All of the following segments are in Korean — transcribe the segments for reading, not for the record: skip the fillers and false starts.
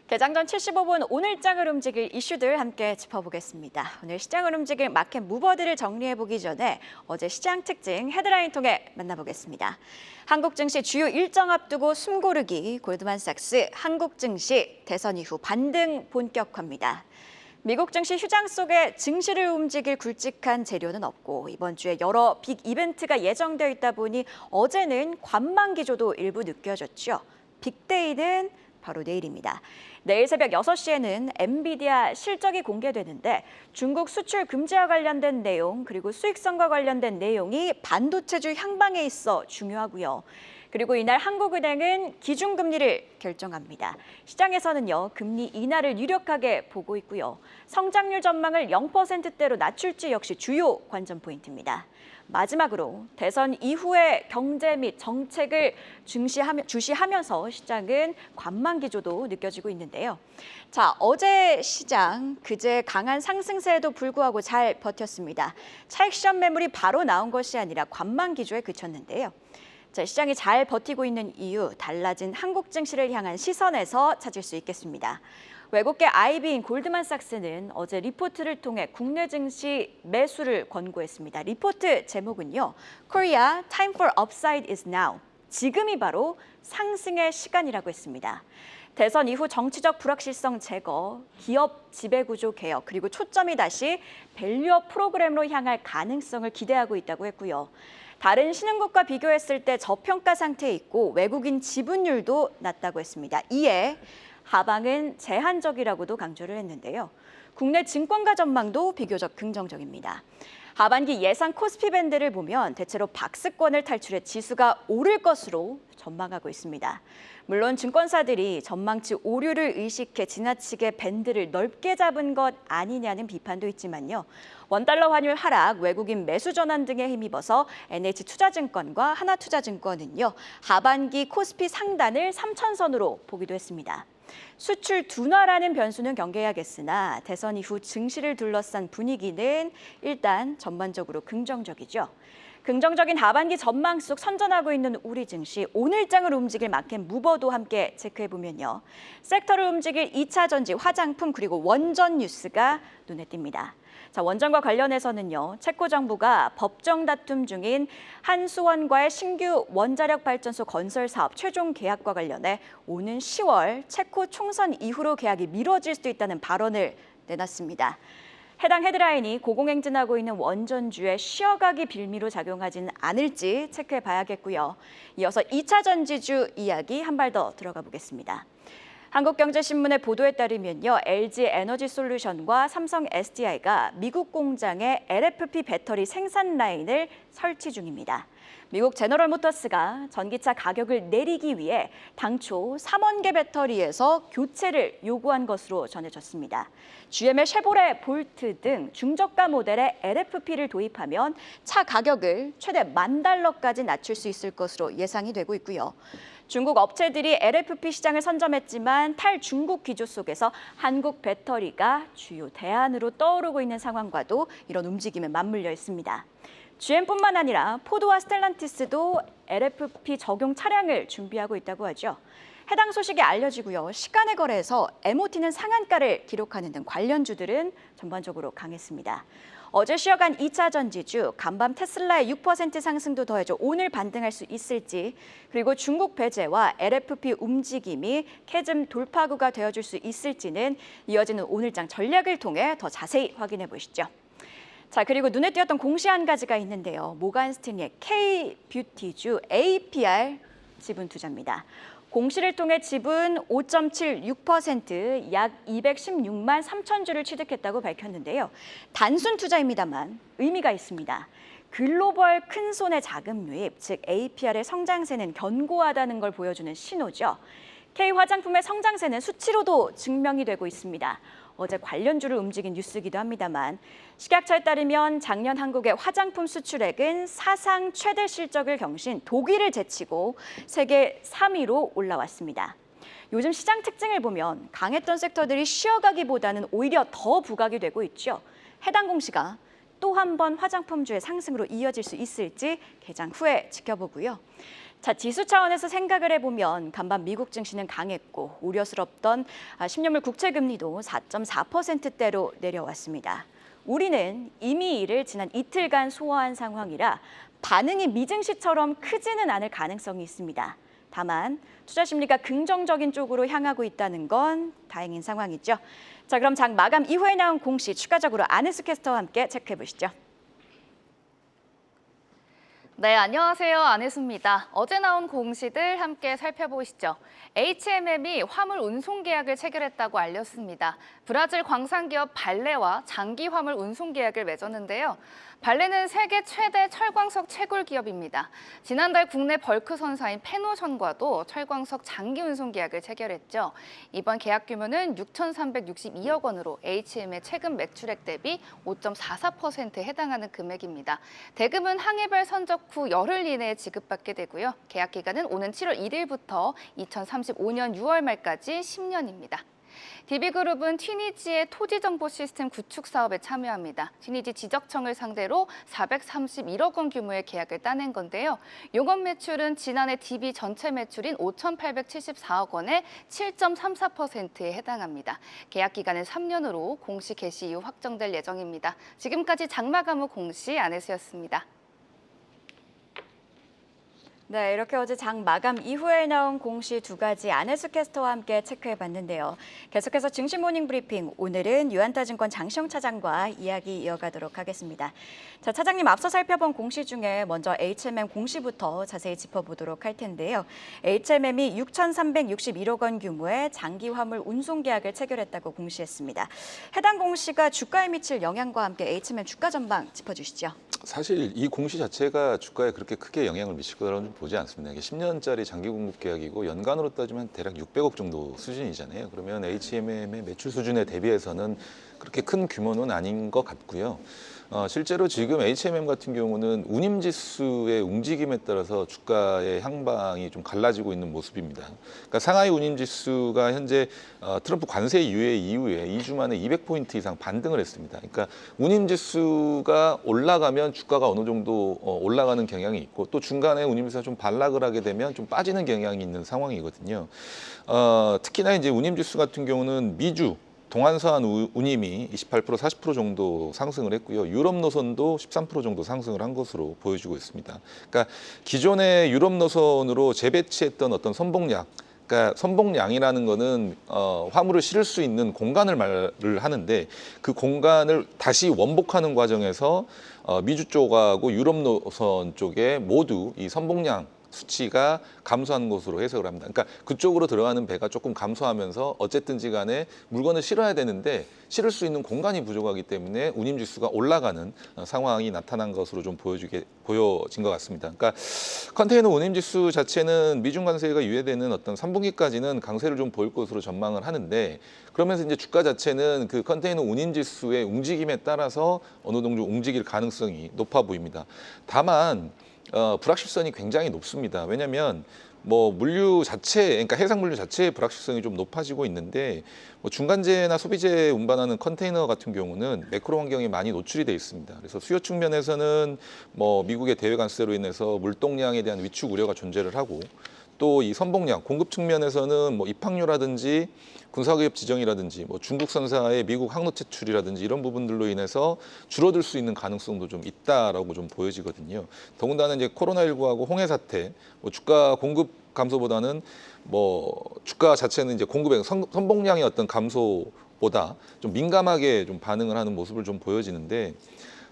개장 전 75분 오늘장을 움직일 이슈들 함께 짚어보겠습니다. 오늘 시장을 움직일 마켓 무버들을 정리해보기 전에 어제 시장 특징 헤드라인 통해 만나보겠습니다. 한국 증시 주요 일정 앞두고 숨고르기, 골드만삭스, 한국 증시 대선 이후 반등 본격화입니다. 미국 증시 휴장 속에 증시를 움직일 굵직한 재료는 없고 이번 주에 여러 빅 이벤트가 예정되어 있다 보니 어제는 관망 기조도 일부 느껴졌죠. 빅데이는 바로 내일입니다. 내일 새벽 6시에는 엔비디아 실적이 공개되는데 중국 수출 금지와 관련된 내용 그리고 수익성과 관련된 내용이 반도체주 향방에 있어 중요하고요. 그리고 이날 한국은행은 기준금리를 결정합니다. 시장에서는요, 금리 인하를 유력하게 보고 있고요. 성장률 전망을 0%대로 낮출지 역시 주요 관전 포인트입니다. 마지막으로 대선 이후의 경제 및 정책을 주시하면서 시장은 관망 기조도 느껴지고 있는데요. 자, 어제 시장 그제 강한 상승세에도 불구하고 잘 버텼습니다. 차익 실현 매물이 바로 나온 것이 아니라 관망 기조에 그쳤는데요. 자, 시장이 잘 버티고 있는 이유, 달라진 한국 증시를 향한 시선에서 찾을 수 있겠습니다. 외국계 IB인 골드만삭스는 어제 리포트를 통해 국내 증시 매수를 권고했습니다. 리포트 제목은요, Korea, time for upside is now. 지금이 바로 상승의 시간이라고 했습니다. 대선 이후 정치적 불확실성 제거, 기업 지배구조 개혁, 그리고 초점이 다시 밸류업 프로그램으로 향할 가능성을 기대하고 있다고 했고요. 다른 신흥국과 비교했을 때 저평가 상태에 있고 외국인 지분율도 낮다고 했습니다. 이에 하방은 제한적이라고도 강조를 했는데요. 국내 증권가 전망도 비교적 긍정적입니다. 하반기 예상 코스피 밴드를 보면 대체로 박스권을 탈출해 지수가 오를 것으로 전망하고 있습니다. 물론 증권사들이 전망치 오류를 의식해 지나치게 밴드를 넓게 잡은 것 아니냐는 비판도 있지만요. 원달러 환율 하락, 외국인 매수 전환 등에 힘입어서 NH투자증권과 하나투자증권은요. 하반기 코스피 상단을 3,000선으로 보기도 했습니다. 수출 둔화라는 변수는 경계해야겠으나 대선 이후 증시를 둘러싼 분위기는 일단 전반적으로 긍정적이죠. 긍정적인 하반기 전망 속 선전하고 있는 우리 증시, 오늘장을 움직일 마켓 무버도 함께 체크해보면요. 섹터를 움직일 2차 전지, 화장품 그리고 원전 뉴스가 눈에 띕니다. 자, 원전과 관련해서는요. 체코 정부가 법정 다툼 중인 한수원과의 신규 원자력 발전소 건설 사업 최종 계약과 관련해 오는 10월 체코 총선 이후로 계약이 미뤄질 수도 있다는 발언을 내놨습니다. 해당 헤드라인이 고공행진하고 있는 원전주의 쉬어가기 빌미로 작용하지는 않을지 체크해 봐야겠고요. 이어서 2차 전지주 이야기 한 발 더 들어가 보겠습니다. 한국경제신문의 보도에 따르면요, LG 에너지솔루션과 삼성 SDI가 미국 공장에 LFP 배터리 생산 라인을 설치 중입니다. 미국 제너럴모터스가 전기차 가격을 내리기 위해 당초 3원 개 배터리에서 교체를 요구한 것으로 전해졌습니다. GM의 쉐보레 볼트 등 중저가 모델의 LFP를 도입하면 차 가격을 최대 $10,000까지 낮출 수 있을 것으로 예상이 되고 있고요. 중국 업체들이 LFP 시장을 선점했지만 탈중국 기조 속에서 한국 배터리가 주요 대안으로 떠오르고 있는 상황과도 이런 움직임에 맞물려 있습니다. GM뿐만 아니라 포드와 스텔란티스도 LFP 적용 차량을 준비하고 있다고 하죠. 해당 소식이 알려지고요. 시간의 거래에서 MOT는 상한가를 기록하는 등 관련주들은 전반적으로 강했습니다. 어제 쉬어간 2차 전지주, 간밤 테슬라의 6% 상승도 더해져 오늘 반등할 수 있을지, 그리고 중국 배제와 LFP 움직임이 캐즘 돌파구가 되어줄 수 있을지는 이어지는 오늘장 전략을 통해 더 자세히 확인해 보시죠. 자, 그리고 눈에 띄었던 공시 한 가지가 있는데요. 모간스탠리의 K뷰티주 APR 지분 투자입니다. 공시를 통해 지분 5.76%, 약 216만 3천 주를 취득했다고 밝혔는데요. 단순 투자입니다만 의미가 있습니다. 글로벌 큰손의 자금 유입, 즉 APR의 성장세는 견고하다는 걸 보여주는 신호죠. K화장품의 성장세는 수치로도 증명이 되고 있습니다. 어제 관련주를 움직인 뉴스이기도 합니다만 식약처에 따르면 작년 한국의 화장품 수출액은 사상 최대 실적을 경신 독일을 제치고 세계 3위로 올라왔습니다. 요즘 시장 특징을 보면 강했던 섹터들이 쉬어가기보다는 오히려 더 부각이 되고 있죠. 해당 공시가 또 한 번 화장품주의 상승으로 이어질 수 있을지 개장 후에 지켜보고요. 자, 지수 차원에서 생각을 해보면 간밤 미국 증시는 강했고 우려스럽던 10년물 국채 금리도 4.4%대로 내려왔습니다. 우리는 이미 이를 지난 이틀간 소화한 상황이라 반응이 미증시처럼 크지는 않을 가능성이 있습니다. 다만 투자 심리가 긍정적인 쪽으로 향하고 있다는 건 다행인 상황이죠. 자, 그럼 장 마감 이후에 나온 공시 추가적으로 안혜수 캐스터와 함께 체크해 보시죠. 네, 안녕하세요. 안혜수입니다. 어제 나온 공시들 함께 살펴보시죠. HMM이 화물 운송 계약을 체결했다고 알렸습니다. 브라질 광산기업 발레와 장기 화물 운송 계약을 맺었는데요. 발레는 세계 최대 철광석 채굴 기업입니다. 지난달 국내 벌크 선사인 페노션과도 철광석 장기 운송 계약을 체결했죠. 이번 계약 규모는 6,362억 원으로 HM의 최근 매출액 대비 5.44%에 해당하는 금액입니다. 대금은 항해별 선적 후 열흘 이내에 지급받게 되고요. 계약 기간은 오는 7월 1일부터 2035년 6월 말까지 10년입니다. DB그룹은 튀니지의 토지정보 시스템 구축 사업에 참여합니다. 튀니지 지적청을 상대로 431억 원 규모의 계약을 따낸 건데요. 용업 매출은 지난해 DB 전체 매출인 5,874억 원의 7.34%에 해당합니다. 계약 기간은 3년으로 공시 개시 이후 확정될 예정입니다. 지금까지 장마감 후 공시 안혜수였습니다. 네, 이렇게 어제 장 마감 이후에 나온 공시 두 가지 안혜수 캐스터와 함께 체크해봤는데요. 계속해서 증시 모닝 브리핑, 오늘은 유한타증권 장시영 차장과 이야기 이어가도록 하겠습니다. 자, 차장님 앞서 살펴본 공시 중에 먼저 HMM 공시부터 자세히 짚어보도록 할 텐데요. HMM이 6,361억 원 규모의 장기 화물 운송 계약을 체결했다고 공시했습니다. 해당 공시가 주가에 미칠 영향과 함께 HMM 주가 전망 짚어주시죠. 사실 이 공시 자체가 주가에 그렇게 크게 영향을 미칠 거라고는 보지 않습니다. 이게 10년짜리 장기 공급 계약이고 연간으로 따지면 대략 600억 정도 수준이잖아요. 그러면 HMM의 매출 수준에 대비해서는 그렇게 큰 규모는 아닌 것 같고요. 실제로 지금 HMM 같은 경우는 운임지수의 움직임에 따라서 주가의 향방이 좀 갈라지고 있는 모습입니다. 그러니까 상하이 운임지수가 현재 트럼프 관세 유예 이후에 2주 만에 200포인트 이상 반등을 했습니다. 그러니까 운임지수가 올라가면 주가가 어느 정도 올라가는 경향이 있고 또 중간에 운임지수가 좀 반락을 하게 되면 좀 빠지는 경향이 있는 상황이거든요. 특히나 이제 운임지수 같은 경우는 미주 동안서한 운임이 28%, 40% 정도 상승을 했고요. 유럽 노선도 13% 정도 상승을 한 것으로 보여지고 있습니다. 그러니까 기존의 유럽 노선으로 재배치했던 어떤 선봉량, 그러니까 선봉량이라는 거는 화물을 실을 수 있는 공간을 말을 하는데 그 공간을 다시 원복하는 과정에서 미주 쪽하고 유럽 노선 쪽에 모두 이 선봉량 수치가 감소한 것으로 해석을 합니다. 그러니까 그쪽으로 들어가는 배가 조금 감소하면서 어쨌든지 간에 물건을 실어야 되는데 실을 수 있는 공간이 부족하기 때문에 운임지수가 올라가는 상황이 나타난 것으로 좀 보여진 것 같습니다. 그러니까 컨테이너 운임지수 자체는 미중 관세가 유예되는 어떤 3분기까지는 강세를 좀 보일 것으로 전망을 하는데 그러면서 이제 주가 자체는 그 컨테이너 운임지수의 움직임에 따라서 어느 정도 움직일 가능성이 높아 보입니다. 다만 불확실성이 굉장히 높습니다. 왜냐하면 뭐 물류 자체, 그러니까 해상 물류 자체의 불확실성이 좀 높아지고 있는데 뭐 중간재나 소비재 운반하는 컨테이너 같은 경우는 매크로 환경에 많이 노출이 돼 있습니다. 그래서 수요 측면에서는 뭐 미국의 대외 관세로 인해서 물동량에 대한 위축 우려가 존재를 하고 또 이 선봉량, 공급 측면에서는 뭐 입항료라든지 군사기업 지정이라든지 뭐 중국 선사의 미국 항로 채출이라든지 이런 부분들로 인해서 줄어들 수 있는 가능성도 좀 있다라고 좀 보여지거든요. 더군다나 이제 코로나19하고 홍해 사태, 뭐 주가 공급 감소보다는 뭐 주가 자체는 이제 공급의 선봉량의 어떤 감소보다 좀 민감하게 좀 반응을 하는 모습을 좀 보여지는데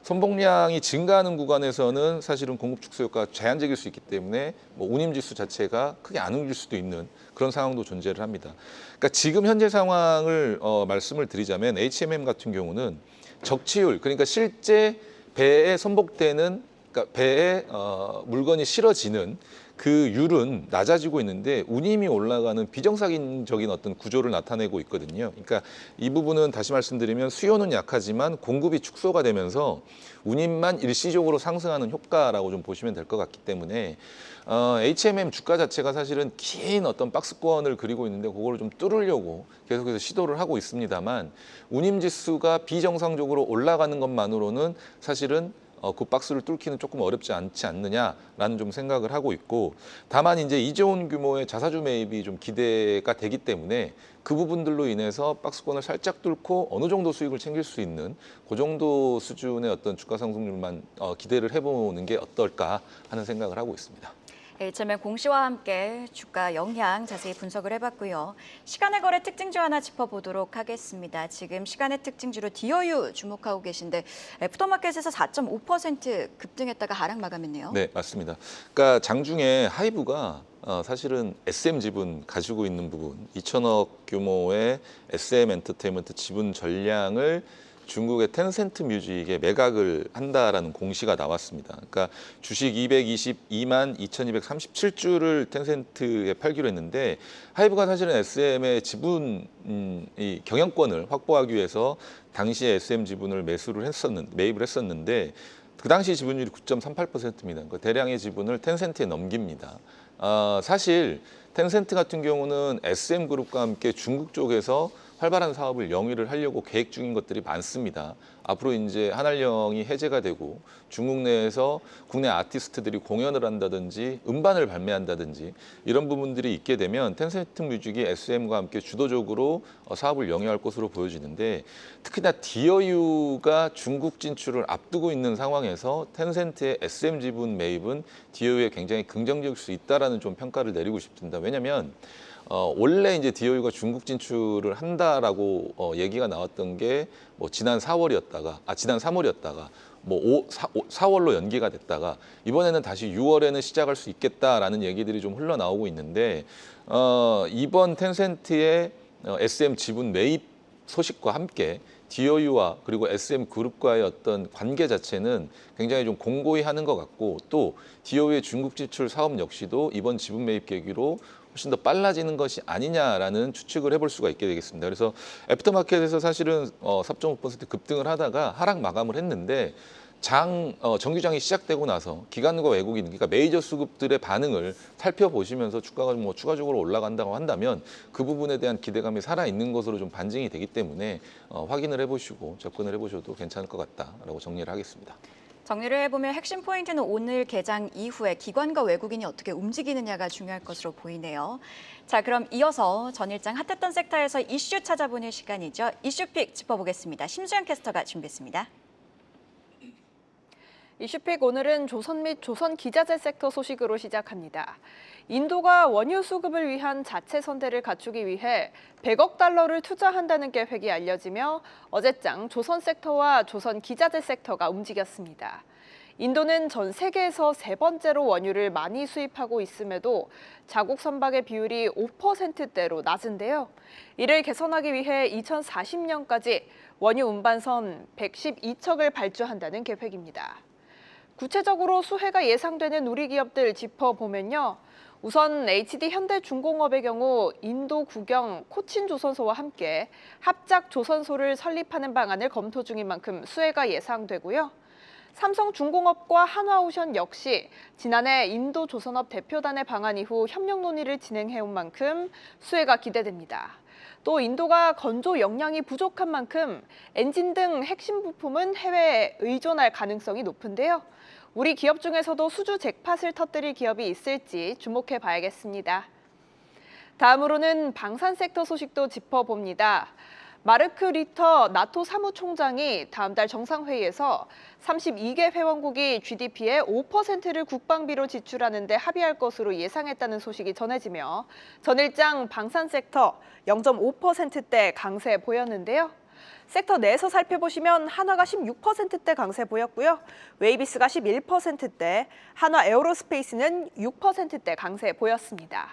선봉량이 증가하는 구간에서는 사실은 공급 축소 효과가 제한적일 수 있기 때문에 뭐 운임지수 자체가 크게 안 움직일 수도 있는 그런 상황도 존재를 합니다. 그러니까 지금 현재 상황을 말씀을 드리자면 HMM 같은 경우는 적치율, 그러니까 실제 배에 선복되는, 그러니까 배에 물건이 실어지는 그 율은 낮아지고 있는데 운임이 올라가는 비정상적인 어떤 구조를 나타내고 있거든요. 그러니까 이 부분은 다시 말씀드리면 수요는 약하지만 공급이 축소가 되면서 운임만 일시적으로 상승하는 효과라고 좀 보시면 될 것 같기 때문에 HMM 주가 자체가 사실은 긴 어떤 박스권을 그리고 있는데 그거를 좀 뚫으려고 계속해서 시도를 하고 있습니다만 운임 지수가 비정상적으로 올라가는 것만으로는 사실은 그 박스를 뚫기는 조금 어렵지 않지 않느냐라는 좀 생각을 하고 있고, 다만 이제 2조 원 규모의 자사주 매입이 좀 기대가 되기 때문에 그 부분들로 인해서 박스권을 살짝 뚫고 어느 정도 수익을 챙길 수 있는 그 정도 수준의 어떤 주가 상승률만 기대를 해보는 게 어떨까 하는 생각을 하고 있습니다. HMM 공시와 함께 주가 영향 자세히 분석을 해봤고요. 시간의 거래 특징주 하나 짚어보도록 하겠습니다. 지금 시간의 특징주로 DOU 주목하고 계신데 애프터마켓에서 4.5% 급등했다가 하락 마감했네요. 네, 맞습니다. 그러니까 장중에 하이브가 사실은 SM 지분 가지고 있는 부분, 2천억 규모의 SM 엔터테인먼트 지분 전량을 중국의 텐센트 뮤직에 매각을 한다라는 공시가 나왔습니다. 그러니까 주식 222만 2,237주를 텐센트에 팔기로 했는데, 하이브가 사실은 SM의 지분 이 경영권을 확보하기 위해서 당시에 SM 지분을 매입을 했었는데 그 당시 지분율이 9.38%입니다. 그러니까 대량의 지분을 텐센트에 넘깁니다. 사실 텐센트 같은 경우는 SM 그룹과 함께 중국 쪽에서 활발한 사업을 영위를 하려고 계획 중인 것들이 많습니다. 앞으로 이제 한알령이 해제가 되고 중국 내에서 국내 아티스트들이 공연을 한다든지 음반을 발매한다든지 이런 부분들이 있게 되면 텐센트 뮤직이 SM과 함께 주도적으로 사업을 영위할 것으로 보여지는데, 특히나 DOU가 중국 진출을 앞두고 있는 상황에서 텐센트의 SM 지분 매입은 DOU에 굉장히 긍정적일 수 있다라는 좀 평가를 내리고 싶습니다. 왜냐하면 원래 이제 DOU가 중국 진출을 한다라고 얘기가 나왔던 게 뭐 지난 3월이었다가 뭐 4월로 연기가 됐다가 이번에는 다시 6월에는 시작할 수 있겠다라는 얘기들이 좀 흘러나오고 있는데, 이번 텐센트의 SM 지분 매입 소식과 함께 DOU와 그리고 SM 그룹과의 어떤 관계 자체는 굉장히 좀 공고히 하는 것 같고, 또 DOU의 중국 진출 사업 역시도 이번 지분 매입 계기로 훨씬 더 빨라지는 것이 아니냐라는 추측을 해볼 수가 있게 되겠습니다. 그래서 애프터마켓에서 사실은 4.5% 급등을 하다가 하락 마감을 했는데, 정규장이 시작되고 나서 기관과 외국인, 그러니까 메이저 수급들의 반응을 살펴보시면서 주가가 뭐 추가적으로 올라간다고 한다면 그 부분에 대한 기대감이 살아있는 것으로 좀 반증이 되기 때문에 확인을 해보시고 접근을 해보셔도 괜찮을 것 같다라고 정리를 하겠습니다. 정리를 해보면 핵심 포인트는 오늘 개장 이후에 기관과 외국인이 어떻게 움직이느냐가 중요할 것으로 보이네요. 자, 그럼 이어서 전일장 핫했던 섹터에서 이슈 찾아보는 시간이죠. 이슈픽 짚어보겠습니다. 심수영 캐스터가 준비했습니다. 이슈픽 오늘은 조선 및 조선 기자재 섹터 소식으로 시작합니다. 인도가 원유 수급을 위한 자체 선대를 갖추기 위해 100억 달러를 투자한다는 계획이 알려지며 어제장 조선 섹터와 조선 기자재 섹터가 움직였습니다. 인도는 전 세계에서 세 번째로 원유를 많이 수입하고 있음에도 자국 선박의 비율이 5%대로 낮은데요. 이를 개선하기 위해 2040년까지 원유 운반선 112척을 발주한다는 계획입니다. 구체적으로 수혜가 예상되는 우리 기업들 짚어보면요. 우선 HD 현대중공업의 경우 인도 국영 코친 조선소와 함께 합작 조선소를 설립하는 방안을 검토 중인 만큼 수혜가 예상되고요. 삼성중공업과 한화오션 역시 지난해 인도 조선업 대표단의 방한 이후 협력 논의를 진행해온 만큼 수혜가 기대됩니다. 또 인도가 건조 역량이 부족한 만큼 엔진 등 핵심 부품은 해외에 의존할 가능성이 높은데요. 우리 기업 중에서도 수주 잭팟을 터뜨릴 기업이 있을지 주목해 봐야겠습니다. 다음으로는 방산 섹터 소식도 짚어봅니다. 마르크 리터 나토 사무총장이 다음 달 정상회의에서 32개 회원국이 GDP의 5%를 국방비로 지출하는 데 합의할 것으로 예상했다는 소식이 전해지며 전일장 방산 섹터 0.5%대 강세 보였는데요. 섹터 내에서 살펴보시면 한화가 16%대 강세 보였고요. 웨이비스가 11%대, 한화 에어로스페이스는 6%대 강세 보였습니다.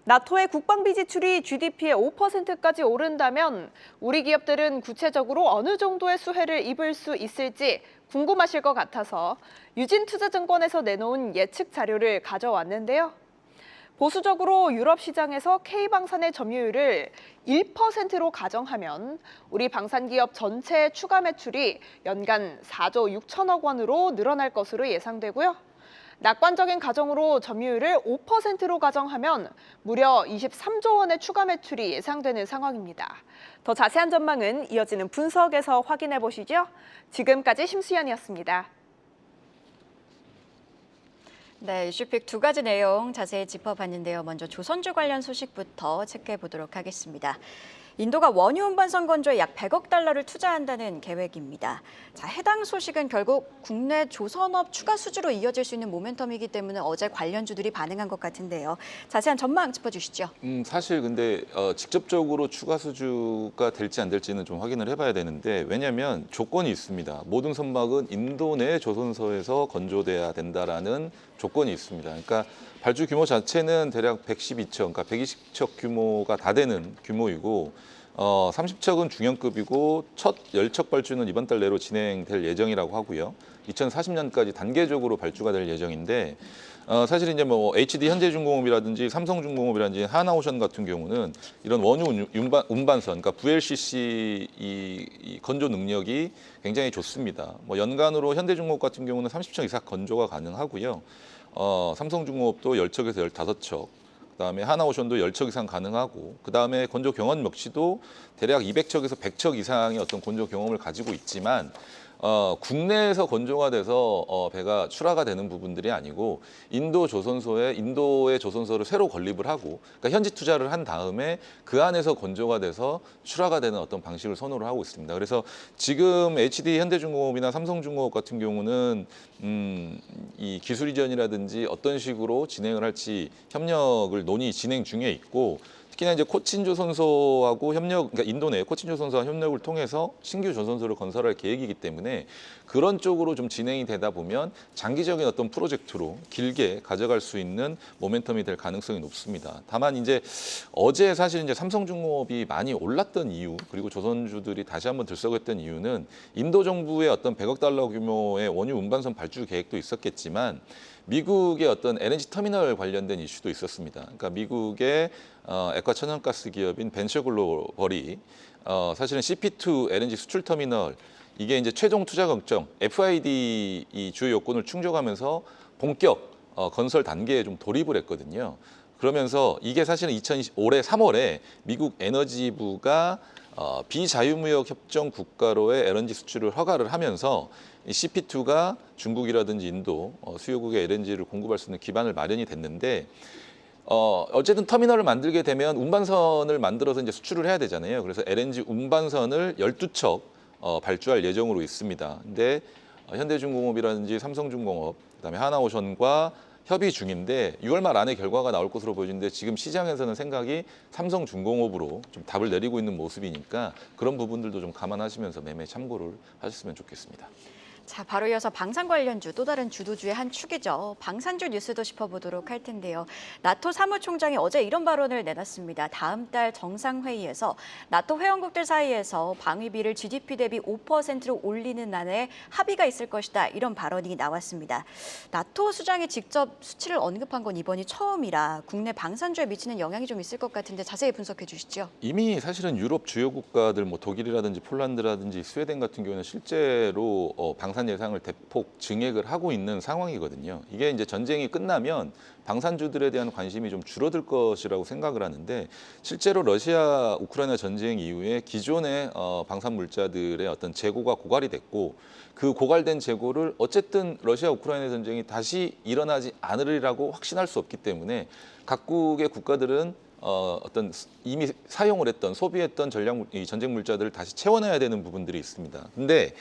나토의 국방비 지출이 GDP의 5%까지 오른다면 우리 기업들은 구체적으로 어느 정도의 수혜를 입을 수 있을지 궁금하실 것 같아서 유진투자증권에서 내놓은 예측 자료를 가져왔는데요. 보수적으로 유럽 시장에서 K방산의 점유율을 1%로 가정하면 우리 방산기업 전체의 추가 매출이 연간 4조 6천억 원으로 늘어날 것으로 예상되고요. 낙관적인 가정으로 점유율을 5%로 가정하면 무려 23조 원의 추가 매출이 예상되는 상황입니다. 더 자세한 전망은 이어지는 분석에서 확인해 보시죠. 지금까지 심수연이었습니다. 네, 이슈픽 두 가지 내용 자세히 짚어봤는데요. 먼저 조선주 관련 소식부터 체크해 보도록 하겠습니다. 인도가 원유 운반선 건조에 약 100억 달러를 투자한다는 계획입니다. 자, 해당 소식은 결국 국내 조선업 추가 수주로 이어질 수 있는 모멘텀이기 때문에 어제 관련주들이 반응한 것 같은데요. 자세한 전망 짚어주시죠. 사실 근데 직접적으로 추가 수주가 될지 안 될지는 좀 확인을 해봐야 되는데 왜냐하면 조건이 있습니다. 모든 선박은 인도 내 조선소에서 건조돼야 된다라는 조건이 있습니다. 그러니까 발주 규모 자체는 대략 112척, 그러니까 120척 규모가 다 되는 규모이고 30척은 중형급이고 첫 10척 발주는 이번 달 내로 진행될 예정이라고 하고요. 2040년까지 단계적으로 발주가 될 예정인데 사실 이제 뭐 HD 현대중공업이라든지 삼성중공업이라든지 하나오션 같은 경우는 이런 원유 운반선, 그러니까 VLCC 이 건조 능력이 굉장히 좋습니다. 뭐 연간으로 현대중공업 같은 경우는 30척 이상 건조가 가능하고요. 삼성중공업도 10척에서 15척, 그다음에 하나오션도 10척 이상 가능하고, 그다음에 건조 경험 역시도 대략 200척에서 100척 이상의 어떤 건조 경험을 가지고 있지만 국내에서 건조가 돼서 배가 출하가 되는 부분들이 아니고 인도의 조선소를 새로 건립을 하고, 그러니까 현지 투자를 한 다음에 그 안에서 건조가 돼서 출하가 되는 어떤 방식을 선호를 하고 있습니다. 그래서 지금 HD 현대중공업이나 삼성중공업 같은 경우는 이 기술 이전이라든지 어떤 식으로 진행을 할지 협력을 진행 중에 있고, 특히나 이제 코친조선소하고 그러니까 인도 내 코친조선소와 협력을 통해서 신규 조선소를 건설할 계획이기 때문에 그런 쪽으로 좀 진행이 되다 보면 장기적인 어떤 프로젝트로 길게 가져갈 수 있는 모멘텀이 될 가능성이 높습니다. 다만 이제 어제 사실 이제 삼성중공업이 많이 올랐던 이유, 그리고 조선주들이 다시 한번 들썩였던 이유는 인도 정부의 어떤 100억 달러 규모의 원유 운반선 발주 계획도 있었겠지만 미국의 어떤 LNG 터미널 관련된 이슈도 있었습니다. 그러니까 미국의 액화 천연가스 기업인 벤처글로벌이 사실은 CP2 LNG 수출 터미널, 이게 이제 최종 투자 결정 FID 이 주요 요건을 충족하면서 본격 건설 단계에 좀 돌입을 했거든요. 그러면서 이게 사실은 올해 3월에 미국 에너지부가 비자유무역 협정 국가로의 LNG 수출을 허가를 하면서 이 CP2가 중국이라든지 인도 수요국의 LNG를 공급할 수 있는 기반을 마련이 됐는데 어쨌든 터미널을 만들게 되면 운반선을 만들어서 이제 수출을 해야 되잖아요. 그래서 LNG 운반선을 12척 발주할 예정으로 있습니다. 근데 현대중공업이라든지 삼성중공업, 그다음에 하나오션과 협의 중인데 6월 말 안에 결과가 나올 것으로 보이는데 지금 시장에서는 생각이 삼성중공업으로 좀 답을 내리고 있는 모습이니까 그런 부분들도 좀 감안하시면서 매매 참고를 하셨으면 좋겠습니다. 자, 바로 이어서 방산 관련주, 또 다른 주도주의 한 축이죠. 방산주 뉴스도 짚어보도록 할 텐데요. 나토 사무총장이 어제 이런 발언을 내놨습니다. 다음 달 정상회의에서 나토 회원국들 사이에서 방위비를 GDP 대비 5%로 올리는 안에 합의가 있을 것이다. 이런 발언이 나왔습니다. 나토 수장이 직접 수치를 언급한 건 이번이 처음이라 국내 방산주에 미치는 영향이 좀 있을 것 같은데 자세히 분석해 주시죠. 이미 사실은 유럽 주요 국가들, 뭐 독일이라든지 폴란드라든지 스웨덴 같은 경우는 실제로 방산 예상을 대폭 증액을 하고 있는 상황이거든요. 이게 이제 전쟁이 끝나면 방산주들에 대한 관심이 좀 줄어들 것이라고 생각을 하는데 실제로 러시아 우크라이나 전쟁 이후에 기존의 방산 물자들의 어떤 재고가 고갈이 됐고 그 고갈된 재고를 어쨌든 러시아 우크라이나 전쟁이 다시 일어나지 않으리라고 확신할 수 없기 때문에 각국의 국가들은 어떤 이미 사용을 했던 소비했던 전쟁 물자들을 다시 채워내야 되는 부분들이 있습니다. 근데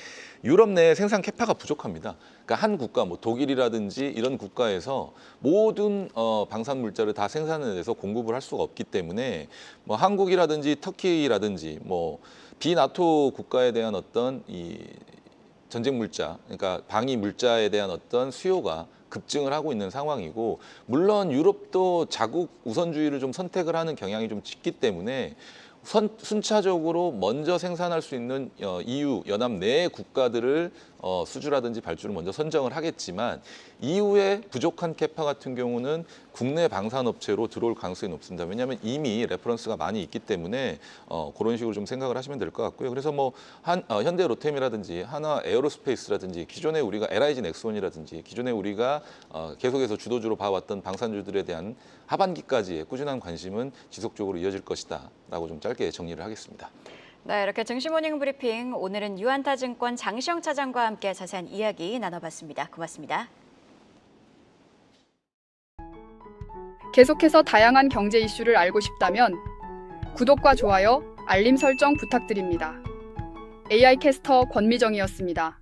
유럽 내 생산 캐파가 부족합니다. 그러니까 한 국가, 뭐 독일이라든지 이런 국가에서 모든 방산 물자를 다 생산해내서 공급을 할 수가 없기 때문에 뭐 한국이라든지 터키라든지 뭐 비나토 국가에 대한 어떤 이 전쟁 물자, 그러니까 방위 물자에 대한 어떤 수요가 급증을 하고 있는 상황이고, 물론 유럽도 자국 우선주의를 좀 선택을 하는 경향이 좀 짙기 때문에 순차적으로 먼저 생산할 수 있는 EU 연합 내 국가들을 수주라든지 발주를 먼저 선정을 하겠지만 이후에 부족한 캐파 같은 경우는 국내 방산업체로 들어올 가능성이 높습니다. 왜냐하면 이미 레퍼런스가 많이 있기 때문에 그런 식으로 좀 생각을 하시면 될 것 같고요. 그래서 뭐 현대 로템이라든지 하나 에어로스페이스라든지 기존에 우리가 LIG 넥스원이라든지 기존에 우리가 계속해서 주도주로 봐왔던 방산주들에 대한 하반기까지의 꾸준한 관심은 지속적으로 이어질 것이다라고 좀 짧게 정리를 하겠습니다. 네, 이렇게 증시모닝 브리핑 오늘은 유한타증권 장시영 차장과 함께 자세한 이야기 나눠봤습니다. 고맙습니다. 계속해서 다양한 경제 이슈를 알고 싶다면 구독과 좋아요, 알림 설정 부탁드립니다. AI 캐스터 권미정이었습니다.